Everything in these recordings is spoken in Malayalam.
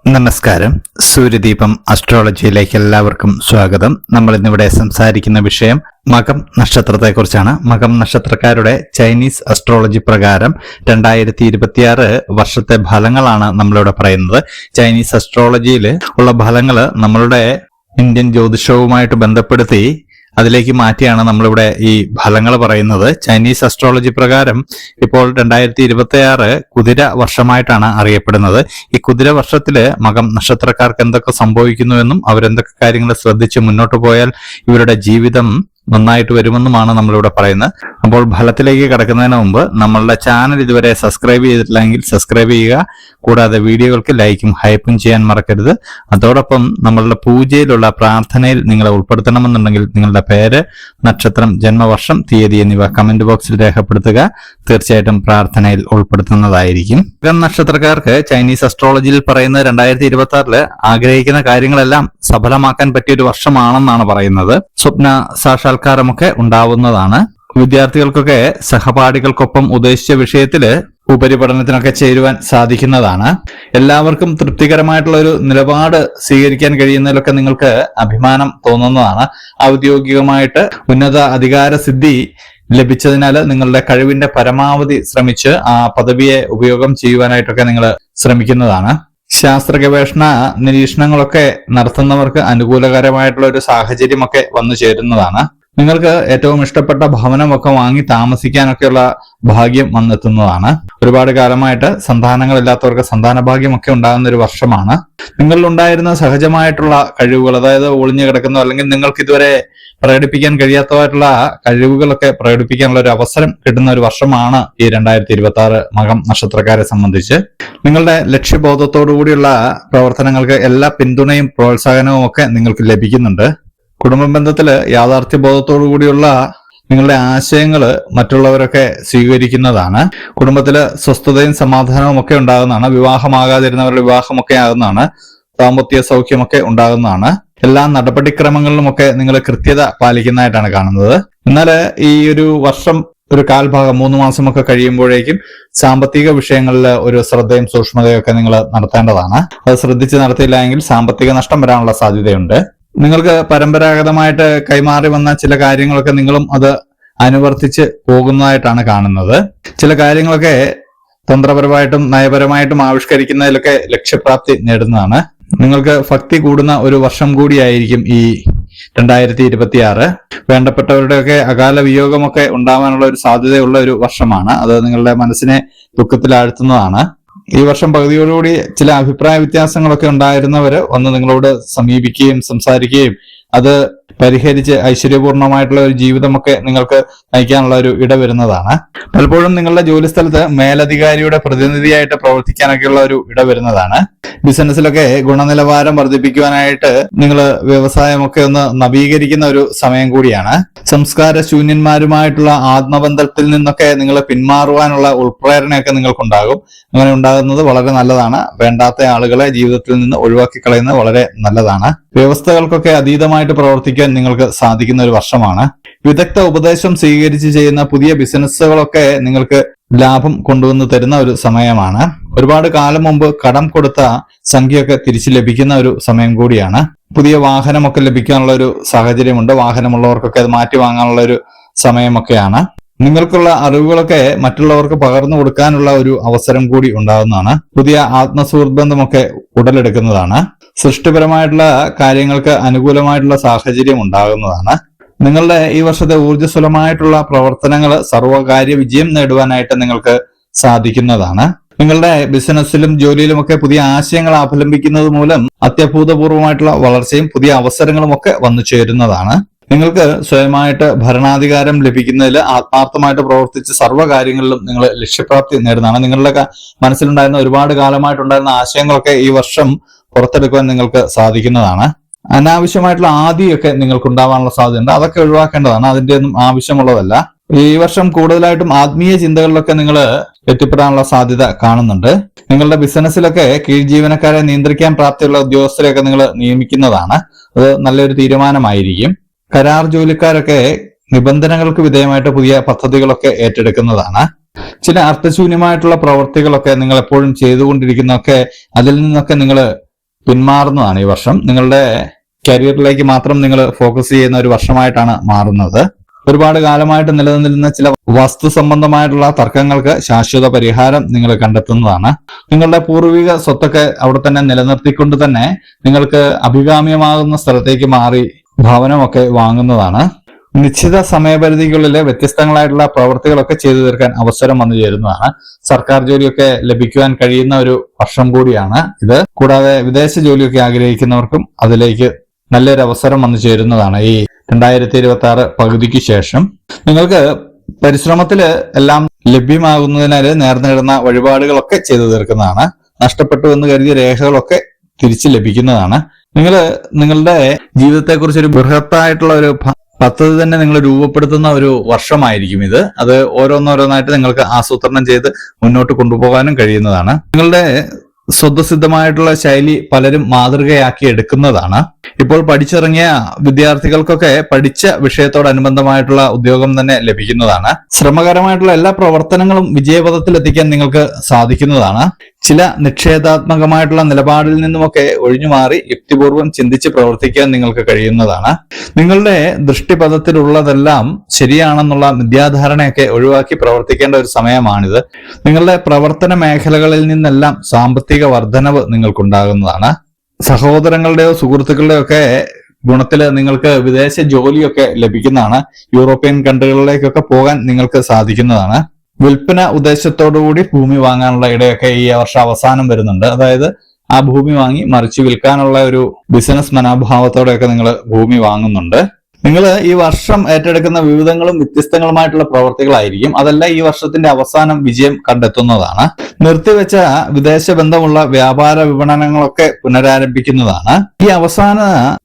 നമസ്കാരം. സൂര്യദീപം അസ്ട്രോളജിയിലേക്ക് എല്ലാവർക്കും സ്വാഗതം. നമ്മൾ ഇന്നിവിടെ സംസാരിക്കുന്ന വിഷയം മകം നക്ഷത്രത്തെക്കുറിച്ചാണ്. മകം നക്ഷത്രക്കാരുടെ ചൈനീസ് അസ്ട്രോളജി പ്രകാരം 2026 വർഷത്തെ ഫലങ്ങളാണ് നമ്മളിവിടെ പറയുന്നത്. ചൈനീസ് അസ്ട്രോളജിയിൽ ഉള്ള ഫലങ്ങൾ നമ്മളുടെ ഇന്ത്യൻ ജ്യോതിഷവുമായിട്ട് ബന്ധപ്പെടുത്തി അതിലേക്ക് മാറ്റിയാണ് നമ്മളിവിടെ ഈ ഫലങ്ങൾ പറയുന്നത്. ചൈനീസ് അസ്ട്രോളജി പ്രകാരം ഇപ്പോൾ 2026 കുതിര വർഷമായിട്ടാണ് അറിയപ്പെടുന്നത്. ഈ കുതിര വർഷത്തില് മകം നക്ഷത്രക്കാർക്ക് എന്തൊക്കെ സംഭവിക്കുന്നുവെന്നും അവരെന്തൊക്കെ കാര്യങ്ങൾ ശ്രദ്ധിച്ച് മുന്നോട്ട് പോയാൽ ഇവരുടെ ജീവിതം നന്നായിട്ട് വരുമെന്നുമാണ് നമ്മളിവിടെ പറയുന്നത്. അപ്പോൾ ഫലത്തിലേക്ക് കടക്കുന്നതിന് മുമ്പ് നമ്മളുടെ ചാനൽ ഇതുവരെ സബ്സ്ക്രൈബ് ചെയ്തിട്ടില്ലെങ്കിൽ സബ്സ്ക്രൈബ് ചെയ്യുക. കൂടാതെ വീഡിയോകൾക്ക് ലൈക്കും ഹൈപ്പും ചെയ്യാൻ മറക്കരുത്. അതോടൊപ്പം നമ്മളുടെ പൂജയിലുള്ള പ്രാർത്ഥനയിൽ നിങ്ങളെ ഉൾപ്പെടുത്തണമെന്നുണ്ടെങ്കിൽ നിങ്ങളുടെ പേര്, നക്ഷത്രം, ജന്മവർഷം, തീയതി എന്നിവ കമന്റ് ബോക്സിൽ രേഖപ്പെടുത്തുക. തീർച്ചയായിട്ടും പ്രാർത്ഥനയിൽ ഉൾപ്പെടുത്തുന്നതായിരിക്കും. മകം നക്ഷത്രക്കാർക്ക് ചൈനീസ് അസ്ട്രോളജിയിൽ പറയുന്നത് 2026 ആഗ്രഹിക്കുന്ന കാര്യങ്ങളെല്ലാം സഫലമാക്കാൻ പറ്റിയ ഒരു വർഷമാണെന്നാണ് പറയുന്നത്. സ്വപ്ന സാക്ഷാത്കാരമൊക്കെ ഉണ്ടാവുന്നതാണ്. വിദ്യാർത്ഥികൾക്കൊക്കെ സഹപാഠികൾക്കൊപ്പം ഉദ്ദേശിച്ച വിഷയത്തില് ഉപരിപഠനത്തിനൊക്കെ ചേരുവാൻ സാധിക്കുന്നതാണ്. എല്ലാവർക്കും തൃപ്തികരമായിട്ടുള്ള ഒരു നിലപാട് സ്വീകരിക്കാൻ കഴിയുന്നതിലൊക്കെ നിങ്ങൾക്ക് അഭിമാനം തോന്നുന്നതാണ്. ഔദ്യോഗികമായിട്ട് ഉന്നത അധികാര സിദ്ധി ലഭിച്ചതിനാൽ നിങ്ങളുടെ കഴിവിന്റെ പരമാവധി ശ്രമിച്ച് ആ പദവിയെ ഉപയോഗം ചെയ്യുവാനായിട്ടൊക്കെ നിങ്ങൾ ശ്രമിക്കുന്നതാണ്. ശാസ്ത്ര ഗവേഷണ നിരീക്ഷണങ്ങളൊക്കെ നടത്തുന്നവർക്ക് അനുകൂലകരമായിട്ടുള്ള ഒരു സാഹചര്യമൊക്കെ വന്നു ചേരുന്നതാണ്. നിങ്ങൾക്ക് ഏറ്റവും ഇഷ്ടപ്പെട്ട ഭവനമൊക്കെ വാങ്ങി താമസിക്കാനൊക്കെയുള്ള ഭാഗ്യം വന്നെത്തുന്നതാണ്. ഒരുപാട് കാലമായിട്ട് സന്താനങ്ങളില്ലാത്തവർക്ക് സന്താന ഭാഗ്യമൊക്കെ ഉണ്ടാകുന്ന ഒരു വർഷമാണ്. നിങ്ങളിൽ ഉണ്ടായിരുന്ന സഹജമായിട്ടുള്ള കഴിവുകൾ, അതായത് ഒളിഞ്ഞു കിടക്കുന്ന അല്ലെങ്കിൽ നിങ്ങൾക്ക് ഇതുവരെ പ്രകടിപ്പിക്കാൻ കഴിയാത്തതായിട്ടുള്ള കഴിവുകളൊക്കെ പ്രകടിപ്പിക്കാനുള്ള ഒരു അവസരം കിട്ടുന്ന ഒരു വർഷമാണ് ഈ 2026 മകം നക്ഷത്രക്കാരെ സംബന്ധിച്ച്. നിങ്ങളുടെ ലക്ഷ്യബോധത്തോടു കൂടിയുള്ള പ്രവർത്തനങ്ങൾക്ക് എല്ലാ പിന്തുണയും പ്രോത്സാഹനവും ഒക്കെ നിങ്ങൾക്ക് ലഭിക്കുന്നുണ്ട്. കുടുംബ ബന്ധത്തില് യാഥാർത്ഥ്യബോധത്തോടു കൂടിയുള്ള നിങ്ങളുടെ ആശയങ്ങള് മറ്റുള്ളവരൊക്കെ സ്വീകരിക്കുന്നതാണ്. കുടുംബത്തില് സ്വസ്ഥതയും സമാധാനവും ഒക്കെ ഉണ്ടാകുന്നതാണ്. വിവാഹമാകാതിരുന്നവരുടെ വിവാഹമൊക്കെ ആകുന്നതാണ്. ദാമ്പത്യ സൗഖ്യമൊക്കെ ഉണ്ടാകുന്നതാണ്. എല്ലാ നടപടിക്രമങ്ങളിലുമൊക്കെ നിങ്ങൾ കൃത്യത പാലിക്കുന്നതായിട്ടാണ് കാണുന്നത്. എന്നാൽ ഈ ഒരു വർഷം ഒരു കാൽഭാഗം 3 മാസമൊക്കെ കഴിയുമ്പോഴേക്കും സാമ്പത്തിക വിഷയങ്ങളിൽ ഒരു ശ്രദ്ധയും സൂക്ഷ്മതയും ഒക്കെ നിങ്ങൾ നടത്തേണ്ടതാണ്. അത് ശ്രദ്ധിച്ച് നടത്തിയില്ല എങ്കിൽ സാമ്പത്തിക നഷ്ടം വരാനുള്ള സാധ്യതയുണ്ട്. നിങ്ങൾക്ക് പരമ്പരാഗതമായിട്ട് കൈമാറി വന്ന ചില കാര്യങ്ങളൊക്കെ നിങ്ങളും അത് അനുവർത്തിച്ച് പോകുന്നതായിട്ടാണ് കാണുന്നത്. ചില കാര്യങ്ങളൊക്കെ തന്ത്രപരമായിട്ടും നയപരമായിട്ടും ആവിഷ്കരിക്കുന്നതിലൊക്കെ ലക്ഷ്യപ്രാപ്തി നേടുന്നതാണ്. നിങ്ങൾക്ക് ഭക്തി കൂടുന്ന ഒരു വർഷം കൂടിയായിരിക്കും ഈ 2026. വേണ്ടപ്പെട്ടവരുടെയൊക്കെ അകാല വിയോഗമൊക്കെ ഉണ്ടാവാനുള്ള ഒരു സാധ്യതയുള്ള ഒരു വർഷമാണ്. അത് നിങ്ങളുടെ മനസ്സിനെ ദുഃഖത്തിലാഴ്ത്തുന്നതാണ്. ഈ വർഷം പകുതിയോടുകൂടി ചില അഭിപ്രായ വ്യത്യാസങ്ങളൊക്കെ ഉണ്ടായിരുന്നവര് ഒന്ന് നിങ്ങളോട് സമീപിക്കുകയും സംസാരിക്കുകയും അത് പരിഹരിച്ച് ഐശ്വര്യപൂർണമായിട്ടുള്ള ഒരു ജീവിതമൊക്കെ നിങ്ങൾക്ക് നയിക്കാനുള്ള ഒരു ഇട വരുന്നതാണ്. പലപ്പോഴും നിങ്ങളുടെ ജോലി സ്ഥലത്ത് മേലധികാരിയുടെ പ്രതിനിധിയായിട്ട് പ്രവർത്തിക്കാനൊക്കെയുള്ള ഒരു ഇട വരുന്നതാണ്. ബിസിനസ്സിലൊക്കെ ഗുണനിലവാരം വർദ്ധിപ്പിക്കുവാനായിട്ട് നിങ്ങൾ വ്യവസായമൊക്കെ ഒന്ന് നവീകരിക്കുന്ന ഒരു സമയം കൂടിയാണ്. സംസ്കാര ശൂന്യന്മാരുമായിട്ടുള്ള ആത്മബന്ധത്തിൽ നിന്നൊക്കെ നിങ്ങൾ പിന്മാറുവാനുള്ള ഉൾപ്രേരണയൊക്കെ നിങ്ങൾക്കുണ്ടാകും. അങ്ങനെ ഉണ്ടാകുന്നത് വളരെ നല്ലതാണ്. വേണ്ടാത്ത ആളുകളെ ജീവിതത്തിൽ നിന്ന് ഒഴിവാക്കി കളയുന്നത് വളരെ നല്ലതാണ്. വ്യവസ്ഥകൾക്കൊക്കെ അതീതമായിട്ട് പ്രവർത്തിക്കാൻ നിങ്ങൾക്ക് സാധിക്കുന്ന ഒരു വർഷമാണ്. വിദഗ്ധ ഉപദേശം സ്വീകരിച്ച് ചെയ്യുന്ന പുതിയ ബിസിനസ്സുകളൊക്കെ നിങ്ങൾക്ക് ലാഭം കൊണ്ടുവന്ന് തരുന്ന ഒരു സമയമാണ്. ഒരുപാട് കാലം മുമ്പ് കടം കൊടുത്ത സംഖ്യയൊക്കെ തിരിച്ചു ലഭിക്കുന്ന ഒരു സമയം കൂടിയാണ്. പുതിയ വാഹനമൊക്കെ ലഭിക്കാനുള്ള ഒരു സാഹചര്യമുണ്ട്. വാഹനമുള്ളവർക്കൊക്കെ അത് മാറ്റി വാങ്ങാനുള്ള ഒരു സമയമൊക്കെയാണ്. നിങ്ങൾക്കുള്ള അറിവുകളൊക്കെ മറ്റുള്ളവർക്ക് പകർന്നു കൊടുക്കാനുള്ള ഒരു അവസരം കൂടി ഉണ്ടാകുന്നതാണ്. പുതിയ ആത്മസുഹൃത്ബന്ധമൊക്കെ ഉടലെടുക്കുന്നതാണ്. സൃഷ്ടിപരമായിട്ടുള്ള കാര്യങ്ങൾക്ക് അനുകൂലമായിട്ടുള്ള സാഹചര്യം ഉണ്ടാകുന്നതാണ്. നിങ്ങളുടെ ഈ വർഷത്തെ ഊർജ്ജസ്വലമായിട്ടുള്ള പ്രവർത്തനങ്ങൾ സർവകാര്യ വിജയം നേടുവാനായിട്ട് നിങ്ങൾക്ക് സാധിക്കുന്നതാണ്. നിങ്ങളുടെ ബിസിനസ്സിലും ജോലിയിലുമൊക്കെ പുതിയ ആശയങ്ങൾ അവലംബിക്കുന്നത് മൂലം അത്യഭൂതപൂർവമായിട്ടുള്ള വളർച്ചയും പുതിയ അവസരങ്ങളും ഒക്കെ വന്നു ചേരുന്നതാണ്. നിങ്ങൾക്ക് സ്വയമായിട്ട് ഭരണാധികാരം ലഭിക്കുന്നതിൽ ആത്മാർത്ഥമായിട്ട് പ്രവർത്തിച്ച് സർവ്വകാര്യങ്ങളിലും നിങ്ങൾ ലക്ഷ്യപ്രാപ്തി നേടുന്നതാണ്. നിങ്ങളുടെ മനസ്സിലുണ്ടായിരുന്ന ഒരുപാട് കാലമായിട്ടുണ്ടായിരുന്ന ആശയങ്ങളൊക്കെ ഈ വർഷം പുറത്തെടുക്കുവാൻ നിങ്ങൾക്ക് സാധിക്കുന്നതാണ്. അനാവശ്യമായിട്ടുള്ള ആദിയൊക്കെ നിങ്ങൾക്ക് ഉണ്ടാവാനുള്ള സാധ്യതയുണ്ട്. അതൊക്കെ ഒഴിവാക്കേണ്ടതാണ്. അതിന്റെ ഒന്നും ആവശ്യമുള്ളതല്ല. ഈ വർഷം കൂടുതലായിട്ടും ആത്മീയ ചിന്തകളിലൊക്കെ നിങ്ങൾ എത്തിപ്പെടാനുള്ള സാധ്യത കാണുന്നുണ്ട്. നിങ്ങളുടെ ബിസിനസ്സിലൊക്കെ കീഴ് ജീവനക്കാരെ നിയന്ത്രിക്കാൻ പ്രാപ്തിയുള്ള ഉദ്യോഗസ്ഥരെയൊക്കെ നിങ്ങൾ നിയമിക്കുന്നതാണ്. അത് നല്ലൊരു തീരുമാനമായിരിക്കും. കരാർ ജോലിക്കാരൊക്കെ നിബന്ധനകൾക്ക് വിധേയമായിട്ട് പുതിയ പദ്ധതികളൊക്കെ ഏറ്റെടുക്കുന്നതാണ്. ചില അർത്ഥശൂന്യമായിട്ടുള്ള പ്രവർത്തികളൊക്കെ നിങ്ങൾ എപ്പോഴും ചെയ്തുകൊണ്ടിരിക്കുന്നതൊക്കെ അതിൽ നിന്നൊക്കെ നിങ്ങൾ പിന്മാറുന്നതാണ് ഈ വർഷം. നിങ്ങളുടെ കരിയറിലേക്ക് മാത്രം നിങ്ങൾ ഫോക്കസ് ചെയ്യുന്ന ഒരു വർഷമായിട്ടാണ് മാറുന്നത്. ഒരുപാട് കാലമായിട്ട് നിലനിന്നിരുന്ന ചില വസ്തു സംബന്ധമായിട്ടുള്ള തർക്കങ്ങൾക്ക് ശാശ്വത പരിഹാരം നിങ്ങൾ കണ്ടെത്തുന്നതാണ്. നിങ്ങളുടെ പൂർവിക സ്വത്തൊക്കെ അവിടെ തന്നെ നിലനിർത്തിക്കൊണ്ട് തന്നെ നിങ്ങൾക്ക് അഭികാമ്യമാകുന്ന സ്ഥലത്തേക്ക് മാറി ഭവനമൊക്കെ വാങ്ങുന്നതാണ്. നിശ്ചിത സമയപരിധിക്കുള്ളിൽ വ്യത്യസ്തങ്ങളായിട്ടുള്ള പ്രവൃത്തികളൊക്കെ ചെയ്തു തീർക്കാൻ അവസരം വന്നു ചേരുന്നതാണ്. സർക്കാർ ജോലിയൊക്കെ ലഭിക്കുവാൻ കഴിയുന്ന ഒരു വർഷം കൂടിയാണ് ഇത്. കൂടാതെ വിദേശ ജോലിയൊക്കെ ആഗ്രഹിക്കുന്നവർക്കും അതിലേക്ക് നല്ലൊരു അവസരം വന്നു ചേരുന്നതാണ് ഈ 2026 പകുതിക്ക് ശേഷം. നിങ്ങൾക്ക് പരിശ്രമത്തില് എല്ലാം ലഭ്യമാകുന്നതിനാൽ നേർന്നിടുന്ന വഴിപാടുകളൊക്കെ ചെയ്തു തീർക്കുന്നതാണ്. നഷ്ടപ്പെട്ടു എന്ന് കരുതിയ രേഖകളൊക്കെ തിരിച്ചു ലഭിക്കുന്നതാണ്. നിങ്ങളുടെ ജീവിതത്തെക്കുറിച്ച് ഒരു ബൃഹത്തായിട്ടുള്ള ഒരു പദ്ധതി തന്നെ നിങ്ങൾ രൂപപ്പെടുത്തുന്ന ഒരു വർഷമായിരിക്കും ഇത്. അത് ഓരോന്നോരോന്നായിട്ട് നിങ്ങൾക്ക് ആസൂത്രണം ചെയ്ത് മുന്നോട്ട് കൊണ്ടുപോകാനും കഴിയുന്നതാണ്. നിങ്ങളുടെ സ്വതസിദ്ധമായിട്ടുള്ള ശൈലി പലരും മാതൃകയാക്കി എടുക്കുന്നതാണ്. ഇപ്പോൾ പഠിച്ചിറങ്ങിയ വിദ്യാർത്ഥികൾക്കൊക്കെ പഠിച്ച വിഷയത്തോടനുബന്ധമായിട്ടുള്ള ഉദ്യോഗം തന്നെ ലഭിക്കുന്നതാണ്. ശ്രമകരമായിട്ടുള്ള എല്ലാ പ്രവർത്തനങ്ങളും വിജയപഥത്തിൽ എത്തിക്കാൻ നിങ്ങൾക്ക് സാധിക്കുന്നതാണ്. ചില നിഷേധാത്മകമായിട്ടുള്ള നിലപാടിൽ നിന്നുമൊക്കെ ഒഴിഞ്ഞുമാറി യുക്തിപൂർവ്വം ചിന്തിച്ച് പ്രവർത്തിക്കാൻ നിങ്ങൾക്ക് കഴിയുന്നതാണ്. നിങ്ങളുടെ ദൃഷ്ടിപഥത്തിലുള്ളതെല്ലാം ശരിയാണെന്നുള്ള മിഥ്യാധാരണയൊക്കെ ഒഴിവാക്കി പ്രവർത്തിക്കേണ്ട ഒരു സമയമാണിത്. നിങ്ങളുടെ പ്രവർത്തന മേഖലകളിൽ നിന്നെല്ലാം സാമ്പത്തിക വർധനവ് നിങ്ങൾക്കുണ്ടാകുന്നതാണ്. സഹോദരങ്ങളുടെയോ സുഹൃത്തുക്കളുടെയോ ഒക്കെ ഗുണത്തില് നിങ്ങൾക്ക് വിദേശ ജോലിയൊക്കെ ലഭിക്കുന്നതാണ്. യൂറോപ്യൻ കൺട്രികളിലേക്കൊക്കെ പോകാൻ നിങ്ങൾക്ക് സാധിക്കുന്നതാണ്. വിൽപ്പന ഉദ്ദേശത്തോടുകൂടി ഭൂമി വാങ്ങാനുള്ള ഇടയൊക്കെ ഈ വർഷം അവസാനം വരുന്നുണ്ട്. അതായത് ആ ഭൂമി വാങ്ങി മറിച്ച് വിൽക്കാനുള്ള ഒരു ബിസിനസ് മനോഭാവത്തോടെയൊക്കെ നിങ്ങൾ ഭൂമി വാങ്ങുന്നുണ്ട്. നിങ്ങൾ ഈ വർഷം ഏറ്റെടുക്കുന്ന വിവിധങ്ങളും വ്യത്യസ്തങ്ങളുമായിട്ടുള്ള പ്രവർത്തികളായിരിക്കും. അതെല്ലാം ഈ വർഷത്തിന്റെ അവസാനം വിജയം കണ്ടെത്തുന്നതാണ്. നിർത്തിവെച്ച വിദേശ ബന്ധമുള്ള വ്യാപാര വിപണനങ്ങളൊക്കെ പുനരാരംഭിക്കുന്നതാണ്. ഈ അവസാന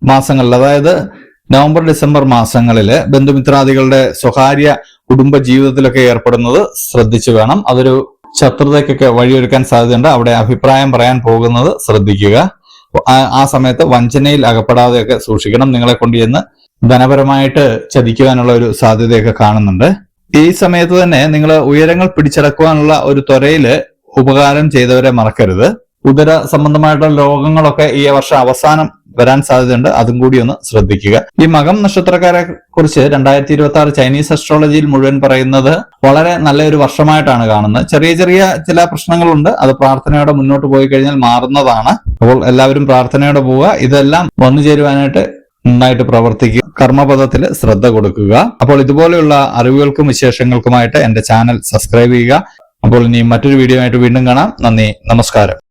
മാസങ്ങളിൽ, അതായത് നവംബർ ഡിസംബർ മാസങ്ങളിൽ ബന്ധുമിത്രാദികളുടെ സ്വകാര്യ കുടുംബ ജീവിതത്തിലൊക്കെ ഏർപ്പെടുന്നത് ശ്രദ്ധിച്ചു വേണം. അതൊരു ശത്രുതയ്ക്കൊക്കെ വഴിയൊരുക്കാൻ സാധ്യതയുണ്ട്. അവിടെ അഭിപ്രായം പറയാൻ പോകുന്നത് ശ്രദ്ധിക്കുക. ആ സമയത്ത് വഞ്ചനയിൽ അകപ്പെടാതെയൊക്കെ സൂക്ഷിക്കണം. നിങ്ങളെ കൊണ്ട് ചെന്ന് ധനപരമായിട്ട് ചതിക്കുവാനുള്ള ഒരു സാധ്യതയൊക്കെ കാണുന്നുണ്ട്. ഈ സമയത്ത് തന്നെ നിങ്ങൾ ഉയരങ്ങൾ പിടിച്ചടക്കുവാനുള്ള ഒരു ത്വരയില് ഉപകാരം ചെയ്തവരെ മറക്കരുത്. ഉദര സംബന്ധമായിട്ടുള്ള രോഗങ്ങളൊക്കെ ഈ വർഷം അവസാനം വരാൻ സാധ്യതയുണ്ട്. അതും കൂടി ഒന്ന് ശ്രദ്ധിക്കുക. ഈ മകം നക്ഷത്രക്കാരെ കുറിച്ച് 2026 ചൈനീസ് അസ്ട്രോളജിയിൽ മുഴുവൻ പറയുന്നത് വളരെ നല്ലൊരു വർഷമായിട്ടാണ് കാണുന്നത്. ചെറിയ ചെറിയ ചില പ്രശ്നങ്ങളുണ്ട്. അത് പ്രാർത്ഥനയോടെ മുന്നോട്ട് പോയി കഴിഞ്ഞാൽ മാറുന്നതാണ്. അപ്പോൾ എല്ലാവരും പ്രാർത്ഥനയോടെ പോവുക. ഇതെല്ലാം വന്നു ചേരുവാനായിട്ട് നന്നായിട്ട് പ്രവർത്തിക്കുക. കർമ്മപദത്തിൽ ശ്രദ്ധ കൊടുക്കുക. അപ്പോൾ ഇതുപോലെയുള്ള അറിവുകൾക്കും വിശേഷങ്ങൾക്കുമായിട്ട് എന്റെ ചാനൽ സബ്സ്ക്രൈബ് ചെയ്യുക. അപ്പോൾ ഇനി മറ്റൊരു വീഡിയോ ആയിട്ട് വീണ്ടും കാണാം. നന്ദി, നമസ്കാരം.